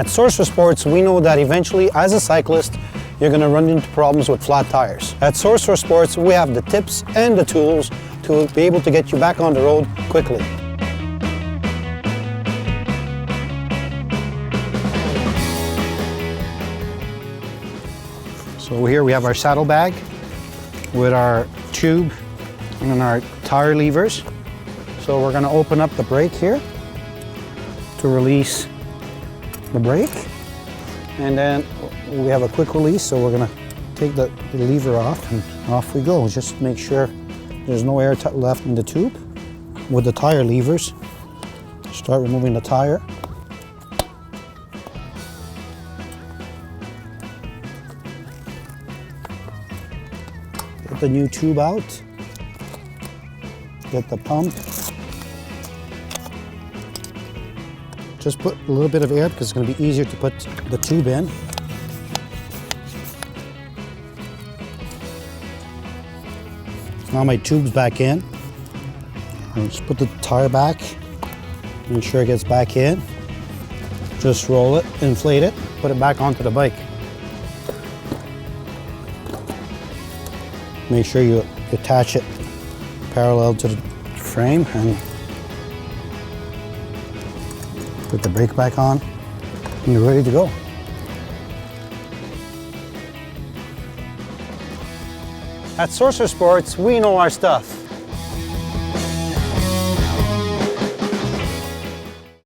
At Sorcerer Sports, we know that eventually, as a cyclist, you're going to run into problems with flat tires. At Sorcerer Sports, we have the tips and the tools to be able to get you back on the road quickly. So here we have our saddlebag with our tube and our tire levers. So we're going to open up the brake here to release the brake, and then we have a quick release, so we're going to take the lever off and off we go. Just make sure there's no air left in the tube. With the tire levers, start removing the tire. Get the new tube out. Get the pump. Just put a little bit of air because it's going to be easier to put the tube in. Now my tube's back in. I'll just put the tire back. Make sure it gets back in. Just roll it, inflate it, put it back onto the bike. Make sure you attach it parallel to the frame and put the brake back on, and you're ready to go. At Sorcerer Sports, we know our stuff.